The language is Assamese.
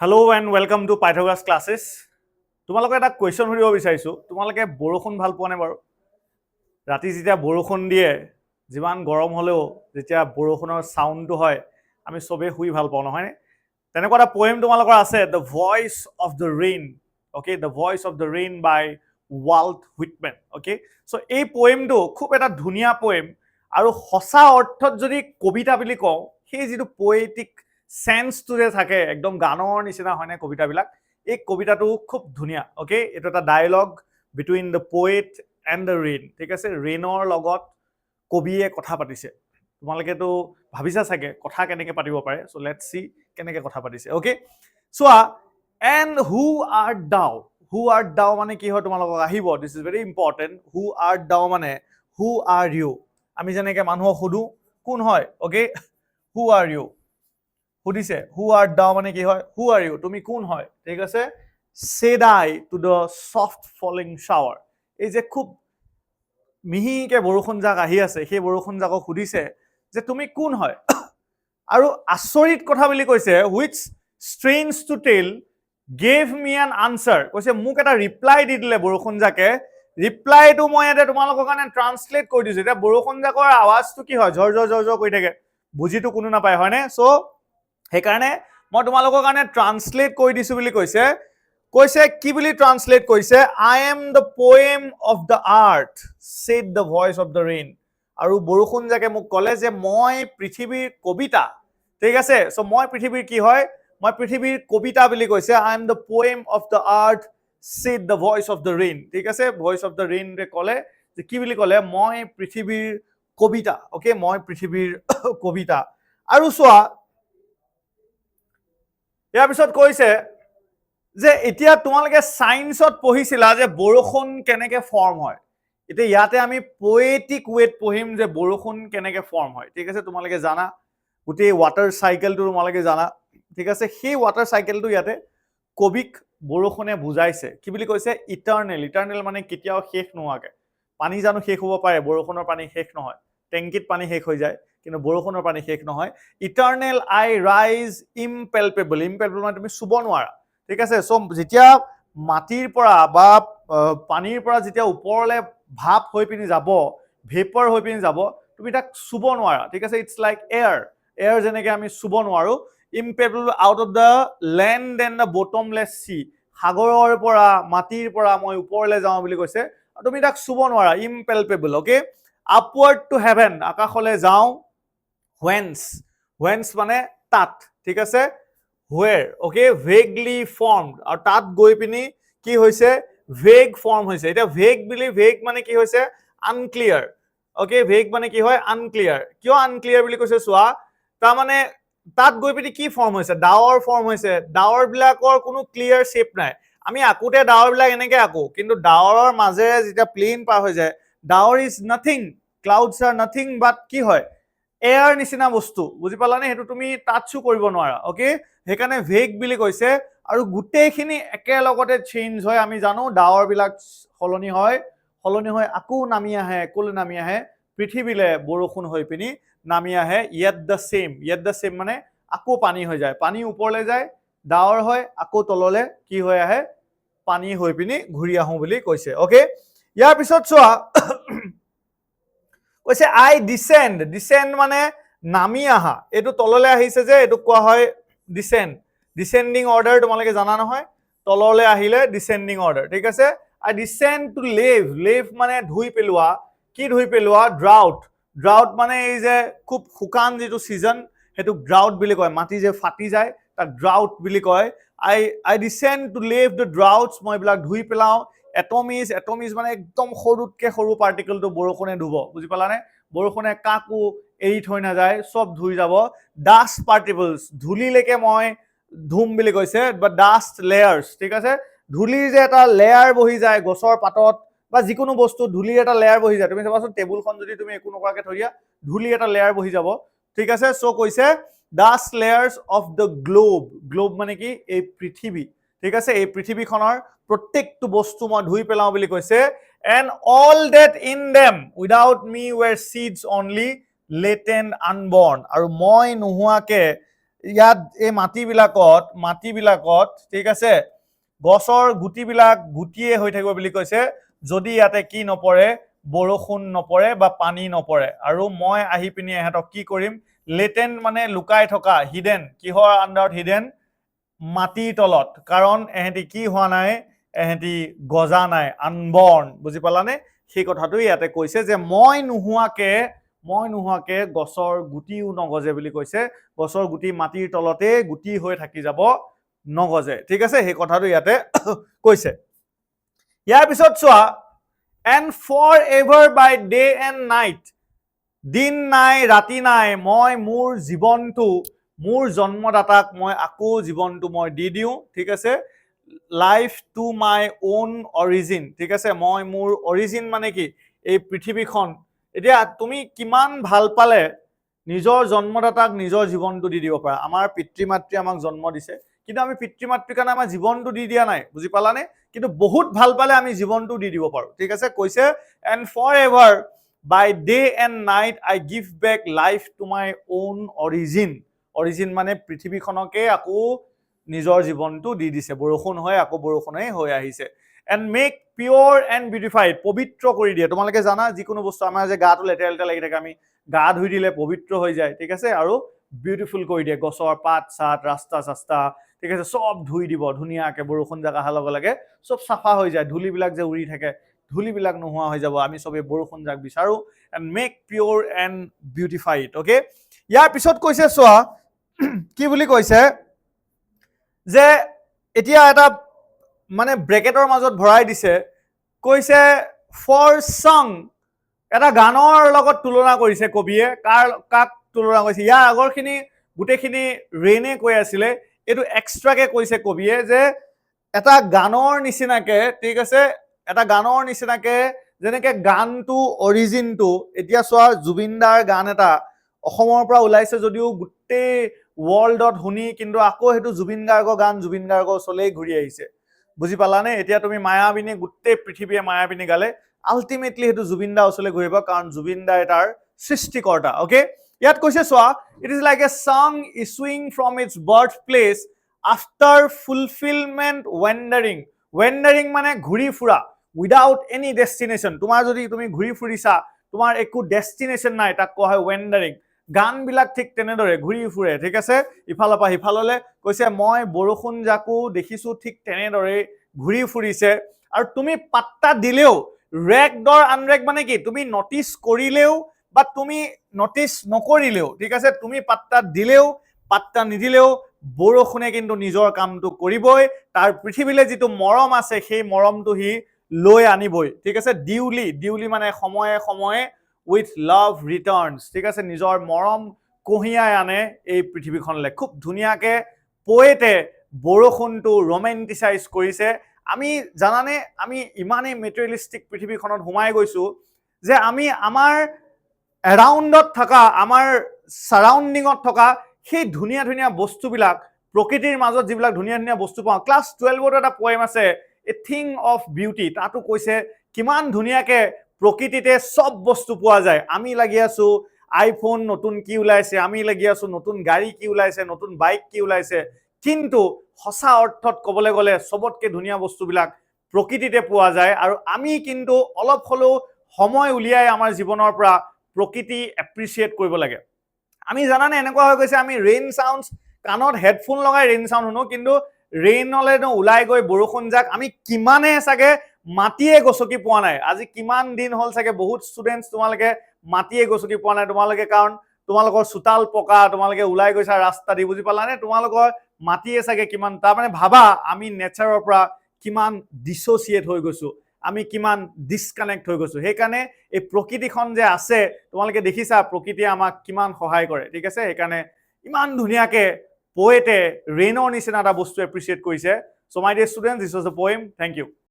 Hello and welcome to Pythagoras classes. তোমালোকে এটা কোৱেশ্চন সুধিব বিচাৰিছো তোমালোকে বৰষুণ ভাল পোৱা নে বাৰু ৰাতি যেতিয়া বৰষুণ দিয়ে যিমান গৰম হলেও যেতিয়া বৰষুণৰ সাউণ্ডটো হয় আমি সবে শুই ভাল পাওঁ নহয় তেনেকুৱা এটা পোয়েম তোমালোকৰ আছে The Voice of the Rain okay The Voice of the Rain by Walt Whitman okay so এই পোয়েমটো খুব এটা ধুনীয়া পোয়েম আৰু সঁচা অৰ্থত যদি কবিতা বুলি কওঁ সেই যিটো পোয়েটিক সেন্সটো যে থাকে একদম গানৰ নিচিনা হয়নে কবিতাবিলাক এই কবিতাটো খুব ধুনীয়া ওকে এটা এটা dialogue between the poet and the rain ঠিক আছে ৰেইনৰ লগত কবিয়ে কথা পাতিছে তোমালোকেতো ভাবিছা চাগে কথা কেনেকৈ পাতিব পাৰে সো লেটস সি কেনেকৈ কথা পাতিছে ওকে চোৱা এণ্ড হু আৰ্ট দাও মানে কি হয় তোমালোকক আহিব this is very important who art দাও মানে হু আৰ ইউ আমি যেনেকৈ মানুহক সুধো কোন হয় ওকে হু আৰ ইউ সুধিছে হু আৰ্ট দাও মানে কি হয় হু আৰ ইউ তুমি কোন হয় ঠিক আছে said I to the soft falling shower এই যে খুব মিহিকে বৰষুণ জাক আহি আছে সেই বৰষুণ জাকক সুধিছে যে তুমি কোন হয় আৰু আচৰিত কথা বুলি কৈছে which strange to tell gave me an answer কৈছে মোক এটা ৰিপ্লাই দি দিলে বৰষুণ জাকে ৰিপ্লাইটো মই এটা তোমালোকৰ কাৰণে ট্ৰান্সলেট কৰি দিছো এটা বৰষুণ জাকৰ আৱাজটো কি হয় ঝৰ ঝৰ ঝৰ ঝৰ কৰি থাকে বুজিটো কোনো নাপায় হয়নে সো সেইকাৰণে মই তোমালোকৰ কাৰণে ট্ৰান্সলেট কৰি দিছো বুলি কৈছে কি বুলি ট্ৰান্সলেট কৰিছে I am the poem of the earth said the voice of the rain আৰু বৰষুণ জাকে মোক ক'লে যে মই পৃথিৱীৰ কবিতা ঠিক আছে সো মই পৃথিৱীৰ কি হয় মই পৃথিৱীৰ কবিতা বুলি কৈছে I am the poem of the earth said the voice of the rain ঠিক আছে voice of the rain ৰে ক'লে যে কি বুলি ক'লে মই পৃথিৱীৰ কবিতা ওকে মই পৃথিৱীৰ কবিতা আৰু চোৱা ইয়াৰ পিছত কৈছে যে এতিয়া তোমালোকে সায়েন্সত পঢ়িছিলা যে বৰষুণ কেনেকৈ ফৰ্ম হয় এতিয়া ইয়াতে আমি পোয়েটিক ৱেট পঢ়িম যে বৰষুণ কেনেকৈ ফৰ্ম হয় ঠিক আছে তোমালোকে জানা গোটেই ওয়াটাৰ সাইকেলটো তোমালোকে জানা ঠিক আছে সেই ওয়াটাৰ সাইকেলটো ইয়াতে কবিক বৰষুণে বুজাইছে কি বুলি কৈছে ইটাৰনেল মানে কেতিয়াও শেষ নোহোৱাকে পানী জানো শেষ হ'ব পাৰে বৰষুণৰ পানী শেষ নহয় টেংকিত পানী শেষ হৈ যায় কিন্তু বৰষুণৰ পানী শেষ নহয় ইটাৰনেল আই ৰাইজ ইম্পেলপেবল মানে তুমি চুব নোৱাৰা ঠিক আছে সো যেতিয়া মাটিৰ পৰা বা পানীৰ পৰা যেতিয়া ওপৰলে ভাপ হৈ পিনি যাব ভেপাৰ হৈ পিনি যাব তুমি তাক চুব নোৱাৰা ঠিক আছে ইটস লাইক এয়াৰ যেনেকৈ আমি চুব নোৱাৰো impalpable out of the land and the bottomless sea সাগৰৰ পৰা মাটিৰ পৰা মই ওপৰলৈ যাওঁ বুলি কৈছে আৰু তুমি তাক চুব নোৱাৰা ইম্পেলপেবল ওকে আপৱাৰ্ড টু হেভেন আকাশলৈ যাওঁ whence মানে তাত ঠিক আছে where okay vaguely formed আৰু তাত গৈ পিনি কি হৈছে vague form হৈছে এটা vague মানে কি হৈছে unclear okay vague মানে কি হয় unclear কিয় unclear বুলি কৈছে চোৱা তাৰ মানে তাত গৈ পিনি কি ফৰ্ম হৈছে ডাৱৰ ফৰ্ম হৈছে ডাৱৰ বিলাকৰ কোনো ক্লিয়াৰ শেপ নাই আমি আকুতে ডাৱৰ বিলাক এনেকৈ আকো কিন্তু ডাৱৰৰ মাজেৰে যেতিয়া প্লেন পাৰ হৈ যায় ডাৱৰ is nothing clouds are nothing but কি হয় এয়াৰ নিচিনা বস্তু বুজি পালানে হেতু তুমি টাচও কৰিব নোৱাৰা ওকে হেকানে ভেগ বুলি কৈছে আৰু গুটেখিনি একেলগতে চেঞ্জ হয় আমি জানো ডাৱৰ বিলাক হলনি হয় আকো নামি আহে পৃথিৱীলে বৰষুণ হৈ পিনি নামি আহে yet the same মানে আকো পানী হৈ যায় পানী ওপৰলে যায় ডাৱৰ হয় আকো তললে কি হৈ আহে পানী হৈ পিনি ঘূৰি আহো বুলি কৈছে ওকে ইয়াৰ পিছত চোৱা কৈছে I descend মানে নামি আহা এটো তললে আহিছে যে এটো কোৱা হয় descending order তোমালোকে জানা নহয় তললে আহিলে descending order ঠিক আছে I descend to lave মানে ধুই পেলোৱা কি ধুই পেলোৱা drought মানে এই যে খুব শুকান যেটো সিজন হেতু drought বুলি কয় মাটি যে ফাটি যায় তাক drought বুলি কয় I descend to lave the droughts মই বিলাক ধুই পেলাও এটমিজ মানে একদম সৰুতকে সৰু পাৰ্টিকলটো বৰষুণে ধুব বুজি পালানে বৰষুণে কাকো এৰি থৈ না যায় সব ধুই যাব ডাস্ট পাৰ্টিকলছ ধুলিলেকে মই ধুম বুলি কৈছে বাট ডাস্ট লেয়াৰ্স ঠিক আছে ধুলিৰ যে এটা লেয়াৰ বহি যায় গছৰ পাতত বা যিকোনো বস্তু ধুলিৰ এটা লেয়াৰ বহি যায় তুমি চাবাচোন টেবুলখন যদি তুমি একো নকৰাকে থৈ দিয়া ধুলি এটা লেয়াৰ বহি যাব ঠিক আছে সো কৈছে ডাস্ট লেয়াৰ্স অফ দ্য গ্লোব মানে কি এই পৃথিৱী ঠিক আছে এই পৃথিৱীখনৰ প্ৰত্যেকটো বস্তু মই ধুই পেলাও বুলি কৈছে and all that in them without me were seeds only latent unborn আৰু মই নোহোৱাকে ইয়াত এই মাটিবিলাকত ঠিক আছে গছৰ গুটিবিলাক গুটিয়ে হৈ থাকিব বুলি কৈছে যদি ইয়াতে কি নপৰে বৰষুণ নপৰে বা পানী নপৰে আৰু মই আহি পিনি এহেঁতক কি কৰিম লেটেন্ট মানে লুকাই থকা হিডেন কিহৰ আণ্ডাৰত হিডেন মাটিৰ তলত কাৰণ এহেঁতি কি হোৱা নাই এহেঁতি গজা নাই আনবৰ্ণ বুজি পালানে সেই কথাটো ইয়াতে কৈছে যে মই নোহোৱাকে গছৰ গুটিও নগজে বুলি কৈছে গছৰ গুটি মাটিৰ তলতে গুটি হৈ থাকি যাব নগজে ঠিক আছে সেই কথাটো ইয়াতে কৈছে ইয়াৰ পিছত চোৱা and forever by day and night দিন নাই ৰাতি নাই মই মোৰ জীৱনটো মোৰ জন্মদাতাক মই আকৌ জীৱনটো মই দি দিওঁ ঠিক আছে life to my own origin ঠিক আছে মই মোৰ অৰিজিন মানে কি এই পৃথিৱীখন এতিয়া তুমি কিমান ভাল পালে নিজৰ জন্মদাতাক নিজৰ জীৱনটো দি দিব পাৰা আমাৰ পিতৃ মাতৃ আমাক জন্ম দিছে কিন্তু আমি পিতৃ মাতৃৰ কাৰণে আমাৰ জীৱনটো দি দিয়া নাই বুজি পালানে কিন্তু বহুত ভাল পালে আমি জীৱনটো দি দিব পাৰো ঠিক আছে কৈছে and forever by day and night I give back life to my own origin মানে পৃথিৱীখনকে আকৌ নিজৰ জীৱনটো দি দিছে বৰষুণ হয় আকৌ বৰষুণে হৈ আহিছে and make pure and beautified পবিত্ৰ কৰি দিয়ে তোমালোকে জানা যিকোনো বস্তু আমাৰ যে গাটো লেতেৰা লাগি থাকে আমি গা ধুই দিলে পবিত্ৰ হৈ যায় ঠিক আছে আৰু বিউটিফুল কৰি দিয়ে গছৰ পাত সাত ৰাস্তা ঠিক আছে সব ধুই দিব ধুনীয়াকে বৰষুণ জাক অহাৰ লগে লগে সব চাফা হৈ যায় ধূলিবিলাক যে উৰি থাকে ধূলিবিলাক নোহোৱা হৈ যাব আমি সবে বৰষুণ জাক বিচাৰো and make pure and beautified okay ইয়াৰ পিছত কৈছে চোৱা কি বুলি কৈছে যে এতিয়া এটা মানে ব্ৰেকেটৰ মাজত ভৰাই দিছে কৈছে for song এটা গানৰ লগত তুলনা কৰিছে কবিয়ে কাক তুলনা কৰিছে ইয়াৰ আগৰখিনি গোটেইখিনি ৰেনে কৈ আছিলে এইটো এক্সট্ৰাকে কৈছে কবিয়ে যে এটা গানৰ নিচিনাকে ঠিক আছে এটা গানৰ নিচিনাকে যেনেকে গানটো অৰিজিনটো এতিয়া চোৱা জুবিনদাৰ গান এটা অসমৰ পৰা ওলাইছে যদিও গোটেই ৱৰ্ল্ডত শুনি কিন্তু আকৌ হেতু জুবিন গাৰ্গৰ গান জুবিন গাৰ্গৰ ওচৰলৈ ঘূৰি আহিছে বুজি পালানে এতিয়া তুমি মায়াবিনী গোটেই পৃথিৱীয়ে মায়াবিনী গালে আলটিমেটলি হেতু জুবিন দা ওচৰলৈ ঘূৰিব কাৰণ জুবিন দা এটাৰ সৃষ্টিকৰ্তা ওকে ইয়াত কৈছে চোৱা it is like a song issuing from its birthplace after fulfillment wandering মানে ঘূৰি ফুৰা without any destination তোমাৰ যদি তুমি ঘূৰি ফুৰিছা তোমাৰ একো ডেষ্টিনেশ্যন নাই তাক কোৱা হয় wandering গান বিলাক ঠিক তেনেদৰে ঘূৰি ফুৰে ঠিক আছে ইফালৰ পৰা সিফাললৈ কৈছে মই বৰষুণ জাকো দেখিছো ঠিক তেনেদৰে ঘূৰি ফুৰিছে আৰু তুমি পাত্তা দিলেও ৰেগড অৰ আনৰেগড মানে কি তুমি নটিচ কৰিলেও বা তুমি নটিচ নকৰিলেও ঠিক আছে তুমি পাত্তা দিলেও পাত্তা নিদিলেও বৰষুণে কিন্তু নিজৰ কামটো কৰিবই তাৰ পৃথিৱীলৈ যিটো মৰম আছে সেই মৰমটো হি লৈ আনিবই ঠিক আছে ডিউলি মানে সময়ে সময়ে with love returns ঠিক আছে নিজৰ মৰম কহিয়াই আনে এই পৃথিৱীখনলৈ খুব ধুনীয়াকে পোয়েটে বৰষুণটো ৰোমান্টিসাইজ কৰিছে আমি জানানে আমি ইমানেই মেটেৰিয়েলিষ্টিক পৃথিৱীখনত সোমাই গৈছো যে আমি আমাৰ এৰাউণ্ডত থকা আমাৰ সাৰাউণ্ডিঙত থকা সেই ধুনীয়া ধুনীয়া বস্তুবিলাক প্ৰকৃতিৰ মাজত যিবিলাক ধুনীয়া ধুনীয়া বস্তু পাওঁ ক্লাছ 12ত এটা পয়েম আছে এ থিং অফ বিউটি তাতো কৈছে কিমান ধুনীয়াকে প্ৰকৃতিতে সব বস্তু পোৱা যায় আমি লাগি আছো আইফোন নতুন কি ওলাইছে আমি লাগি আছো নতুন গাড়ী কি ওলাইছে নতুন বাইক কি ওলাইছে কিন্তু সঁচা অৰ্থত ক'বলৈ গ'লে সবতকে ধুনীয়া বস্তুবিলাক প্ৰকৃতিতে পোৱা যায় আৰু আমি কিন্তু অলপ হলেও সময় উলিয়াই আমাৰ জীৱনৰ পৰা প্ৰকৃতি এপ্ৰিচিয়েট কৰিব লাগে আমি জানানে এনেকুৱা হৈ গৈছে আমি ৰেইন সাউন্ডছ কাণত হেডফোন লগাই ৰেইন সাউন্ড শুনো কিন্তু ৰেইনলে ওলাই গৈ বৰষুণ যাক আমি কিমানে চাগে মাটিয়ে গছকি পোৱা নাই আজি কিমান দিন হল চাগে বহুত ষ্টুডেন্টস তোমালোকে মাটিয়ে গছকি পোৱা নাই তোমালোকে কাৰণ তোমালোকৰ চোতাল পকা তোমালোকে ওলাই গৈছা ৰাস্তা দি বুজি পালানে তোমালোকৰ মাটিয়ে চাগে কিমান তাৰ মানে ভাবা আমি নেচাৰৰ পৰা কিমান ডিসোচিয়েট হৈ গৈছো আমি কিমান ডিসকানেক্ট হৈ গৈছো সেইকাৰণে এই প্ৰকৃতিখন যে আছে তোমালোকে দেখিছা প্ৰকৃতিয়ে আমাক কিমান সহায় কৰে ঠিক আছে সেইকাৰণে ইমান ধুনীয়াকে পোয়েটে ৰেইনৰ নিচিনা এটা বস্তু এপ্ৰিচিয়েট কৰিছে so my dear students this was the poem thank U